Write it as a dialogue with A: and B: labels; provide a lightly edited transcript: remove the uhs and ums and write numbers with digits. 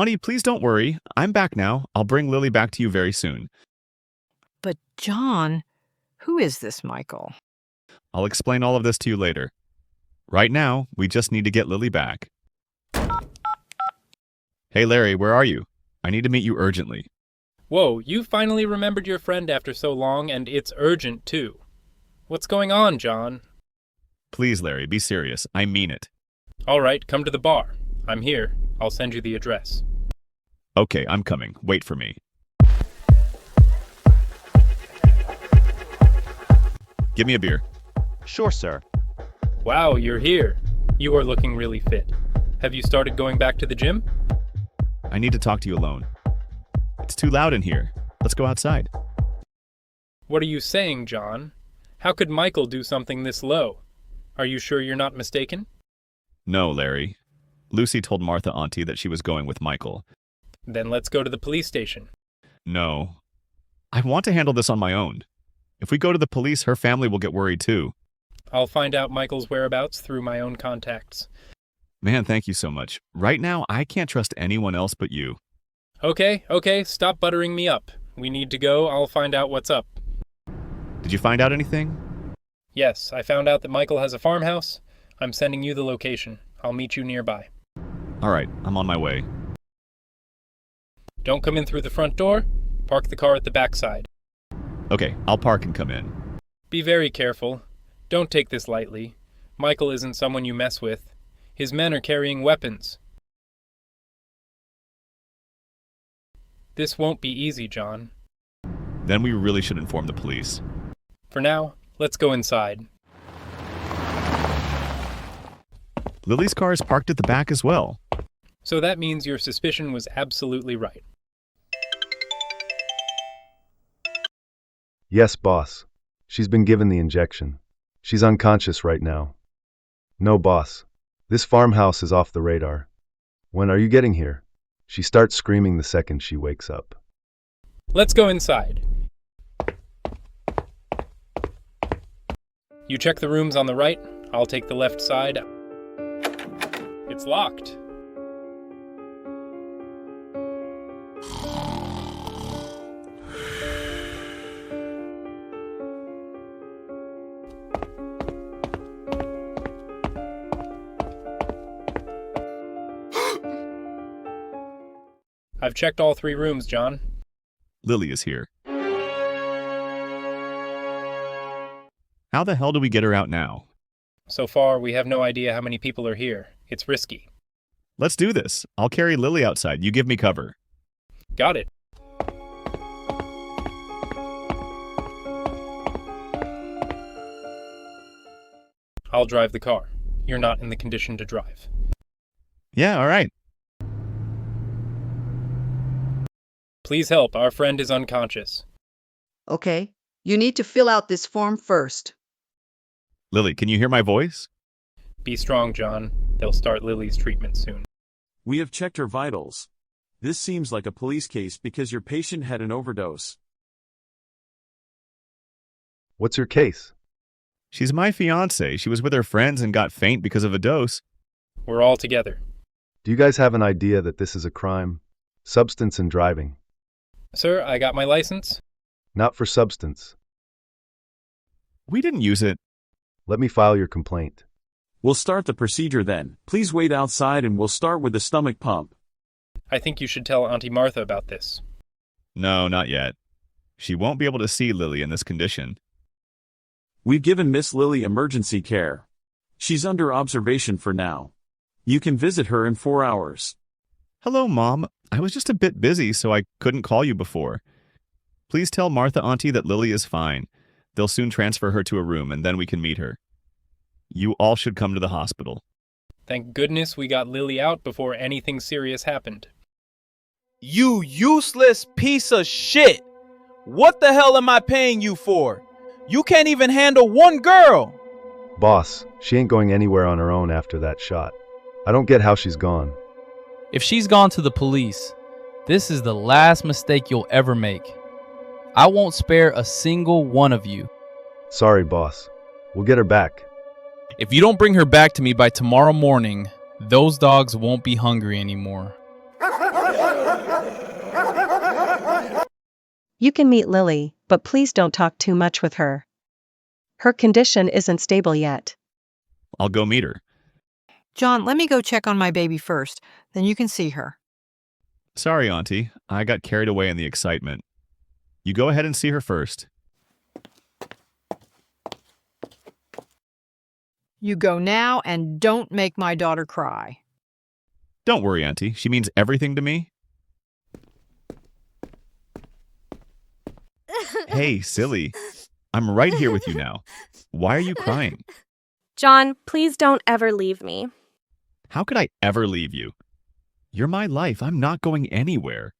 A: Auntie, please don't worry. I'm back now. I'll bring Lily back to you very soon.
B: But John, who is this Michael?
A: I'll explain all of this to you later. Right now, we just need to get Lily back. Hey Larry, where are you? I need to meet you urgently.
C: Whoa, you finally remembered your friend after so long, and it's urgent, too. What's going on, John?
A: Please, Larry, be serious. I mean it.
C: All right, come to the bar. I'm here. I'll send you the address.
A: Okay, I'm coming. Wait for me. Give me a beer.
D: Sure, sir.
C: Wow, you're here. You are looking really fit. Have you started going back to the gym?
A: I need to talk to you alone. It's too loud in here. Let's go outside.
C: What are you saying, John? How could Michael do something this low? Are you sure you're not mistaken?
A: No, Larry. Lucy told Martha Auntie that she was going with Michael.
C: Then let's go to the police station.
A: No. I want to handle this on my own. If we go to the police, her family will get worried too.
C: I'll find out Michael's whereabouts through my own contacts.
A: Man, thank you so much. Right now, I can't trust anyone else but you.
C: Okay, stop buttering me up. We need to go. I'll find out what's up.
A: Did you find out anything?
C: Yes, I found out that Michael has a farmhouse. I'm sending you the location. I'll meet you nearby.
A: All right, I'm on my way.
C: Don't come in through the front door. Park the car at the back side.
A: Okay, I'll park and come in.
C: Be very careful. Don't take this lightly. Michael isn't someone you mess with. His men are carrying weapons. This won't be easy, John.
A: Then we really should inform the police.
C: For now, let's go inside.
A: Lily's car is parked at the back as well.
C: So that means your suspicion was absolutely right.
E: Yes, boss. She's been given the injection. She's unconscious right now. No, boss. This farmhouse is off the radar. When are you getting here? She starts screaming the second she wakes up.
C: Let's go inside. You check the rooms on the right. I'll take the left side. It's locked. I've checked all 3 rooms, John.
A: Lily is here. How the hell do we get her out now?
C: So far, we have no idea how many people are here. It's risky.
A: Let's do this. I'll carry Lily outside. You give me cover.
C: Got it. I'll drive the car. You're not in the condition to drive.
A: Yeah, all right.
C: Please help. Our friend is unconscious.
F: Okay, you need to fill out this form first.
A: Lily, can you hear my voice?
C: Be strong, John. They'll start Lily's treatment soon.
G: We have checked her vitals. This seems like a police case because your patient had an overdose.
E: What's your case?
A: She's my fiancée. She was with her friends and got faint because of a dose.
C: We're all together.
E: Do you guys have an idea that this is a crime? Substance and driving.
C: Sir, I got my license.
E: Not for substance.
A: We didn't use it.
E: Let me file your complaint.
G: We'll start the procedure then. Please wait outside and we'll start with the stomach pump.
C: I think you should tell Auntie Martha about this.
A: No, not yet. She won't be able to see Lily in this condition.
G: We've given Miss Lily emergency care. She's under observation for now. You can visit her in 4 hours.
A: Hello, Mom. I was just a bit busy, so I couldn't call you before. Please tell Martha Auntie that Lily is fine. They'll soon transfer her to a room, and then we can meet her. You all should come to the hospital.
C: Thank goodness we got Lily out before anything serious happened.
D: You useless piece of shit! What the hell am I paying you for? You can't even handle one girl!
E: Boss, she ain't going anywhere on her own after that shot. I don't get how she's gone.
H: If she's gone to the police, this is the last mistake you'll ever make. I won't spare a single one of you.
E: Sorry, boss. We'll get her back.
H: If you don't bring her back to me by tomorrow morning, those dogs won't be hungry anymore.
I: You can meet Lily, but please don't talk too much with her. Her condition isn't stable yet.
A: I'll go meet her.
B: John, let me go check on my baby first. Then you can see her.
A: Sorry, Auntie. I got carried away in the excitement. You go ahead and see her first.
B: You go now and don't make my daughter cry.
A: Don't worry, Auntie. She means everything to me. Hey, silly. I'm right here with you now. Why are you crying?
J: John, please don't ever leave me.
A: How could I ever leave you? You're my life. I'm not going anywhere.